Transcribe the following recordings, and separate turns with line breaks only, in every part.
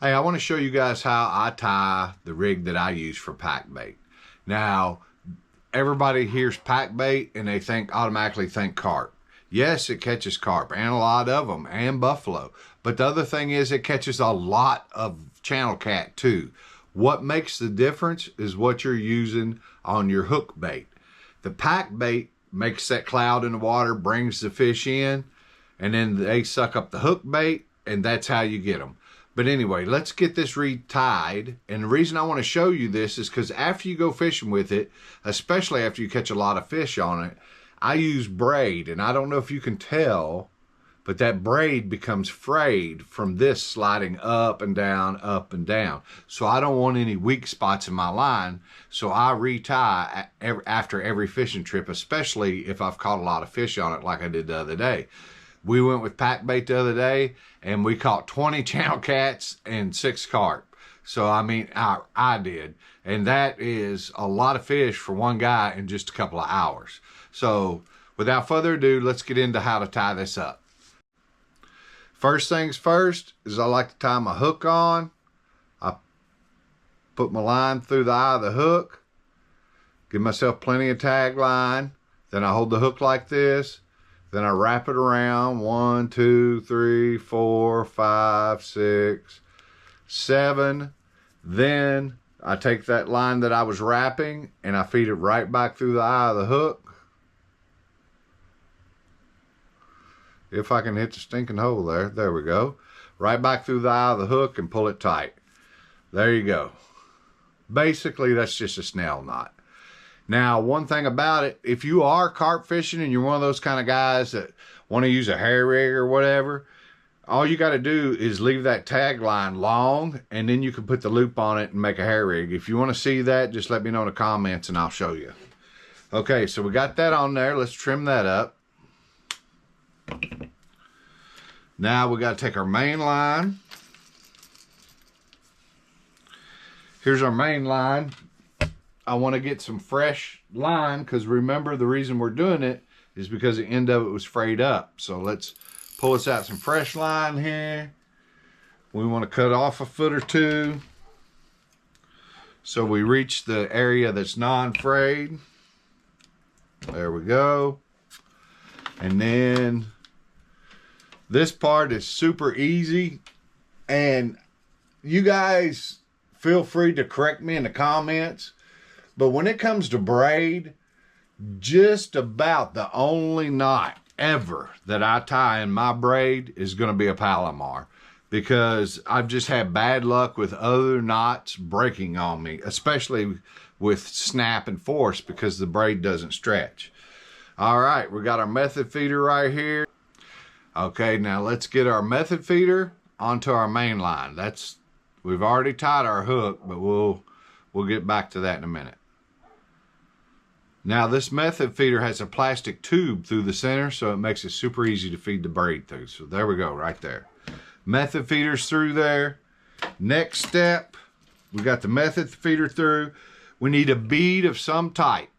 Hey, I want to show you guys how I tie the rig that I use for pack bait. Now, everybody hears pack bait and they automatically think carp. Yes, it catches carp and a lot of them and buffalo. But the other thing is it catches a lot of channel cat too. What makes the difference is what you're using on your hook bait. The pack bait makes that cloud in the water, brings the fish in, and then they suck up the hook bait, and that's how you get them. But anyway, let's get this retied. And the reason I want to show you this is because after you go fishing with it, especially after you catch a lot of fish on it, I use braid. And I don't know if you can tell, but that braid becomes frayed from this sliding up and down, up and down. So I don't want any weak spots in my line. So I retie after every fishing trip, especially if I've caught a lot of fish on it like I did the other day. We went with pack bait the other day and we caught 20 channel cats and 6 carp. So, I mean, I did. And that is a lot of fish for one guy in just a couple of hours. So, without further ado, let's get into how to tie this up. First things first is I like to tie my hook on. I put my line through the eye of the hook. Give myself plenty of tag line. Then I hold the hook like this. Then I wrap it around 1, 2, 3, 4, 5, 6, 7. Then I take that line that I was wrapping and I feed it right back through the eye of the hook. If I can hit the stinking hole there. There we go. Right back through the eye of the hook and pull it tight. There you go. Basically, that's just a snell knot. Now, one thing about it, if you are carp fishing and you're one of those kind of guys that want to use a hair rig or whatever, all you got to do is leave that tag line long, and then you can put the loop on it and make a hair rig. If you want to see that, just let me know in the comments and I'll show you. Okay, so we got that on there. Let's trim that up. Now we got to take our main line. Here's our main line. I want to get some fresh line because remember the reason we're doing it is because the end of it was frayed up. So let's pull us out some fresh line here. We want to cut off a foot or two so we reach the area that's non-frayed. There we go. And then this part is super easy, and you guys feel free to correct me in the comments. But when it comes to braid, just about the only knot ever that I tie in my braid is going to be a Palomar, because I've just had bad luck with other knots breaking on me, especially with snap and force because the braid doesn't stretch. All right, we got our method feeder right here. Okay, now let's get our method feeder onto our main line. We've already tied our hook, but we'll get back to that in a minute. Now this method feeder has a plastic tube through the center, so it makes it super easy to feed the braid through. So there we go, right there. Method feeder's through there. Next step, we got the method feeder through. We need a bead of some type.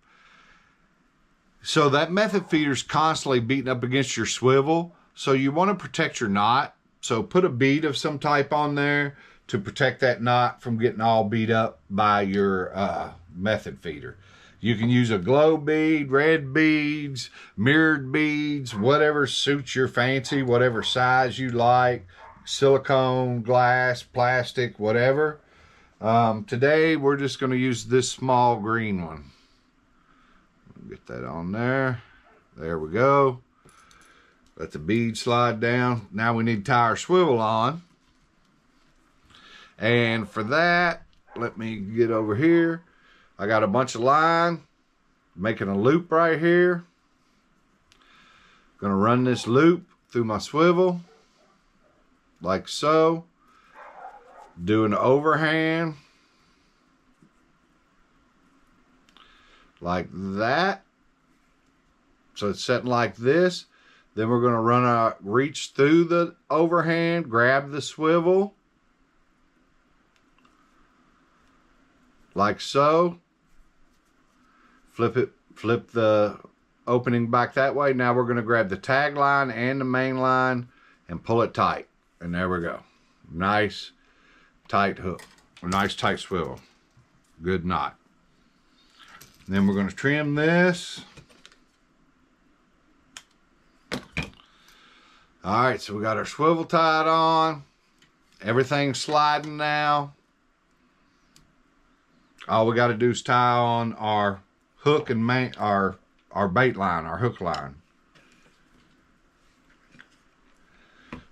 So that method feeder's constantly beating up against your swivel, so you want to protect your knot. So put a bead of some type on there to protect that knot from getting all beat up by your method feeder. You can use a glow bead, red beads, mirrored beads, whatever suits your fancy, whatever size you like, silicone, glass, plastic, whatever. Today we're just going to use this small green one. Get that on there. There we go. Let the bead slide down. Now we need to tie our swivel on. And for that, let me get over here. I got a bunch of line, making a loop right here. Gonna run this loop through my swivel, like so. Do an overhand, like that. So it's setting like this. Then we're gonna reach through the overhand, grab the swivel, like so. Flip the opening back that way. Now we're going to grab the tag line and the main line and pull it tight. And there we go. Nice tight hook, a nice tight swivel, good knot. Then we're going to trim this. All right, so we got our swivel tied on. Everything's sliding now. All we got to do is tie on our hook and our bait line, our hook line.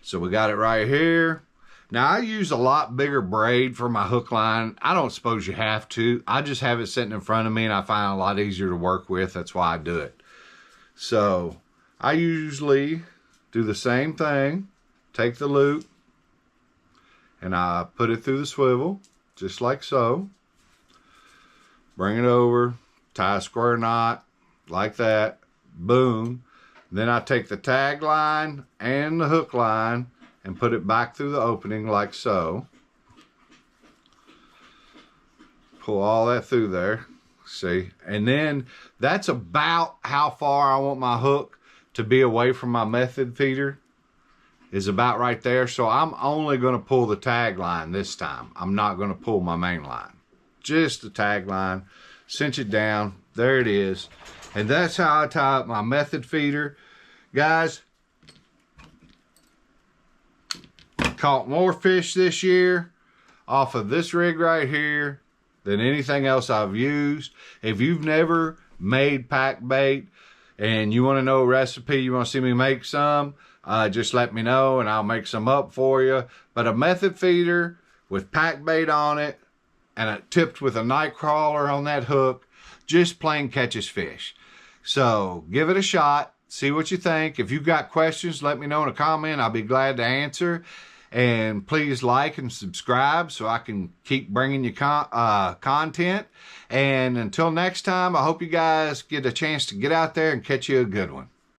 So we got it right here. Now I use a lot bigger braid for my hook line. I don't suppose you have to. I just have it sitting in front of me and I find it a lot easier to work with. That's why I do it. So I usually do the same thing. Take the loop and I put it through the swivel, just like so. Bring it over, tie a square knot, like that, boom. Then I take the tag line and the hook line and put it back through the opening like so. Pull all that through there, see? And then that's about how far I want my hook to be away from my method feeder, is about right there. So I'm only gonna pull the tag line this time. I'm not gonna pull my main line. Just the tag line, cinch it down, there it is. And that's how I tie up my method feeder. Guys, caught more fish this year off of this rig right here than anything else I've used. If you've never made pack bait and you want to know a recipe, you want to see me make some, just let me know and I'll make some up for you. But a method feeder with pack bait on it, and it tipped with a night crawler on that hook, just plain catches fish. So give it a shot, see what you think. If you've got questions, let me know in a comment. I'll be glad to answer. And please like and subscribe so I can keep bringing you content. And until next time, I hope you guys get a chance to get out there and catch you a good one.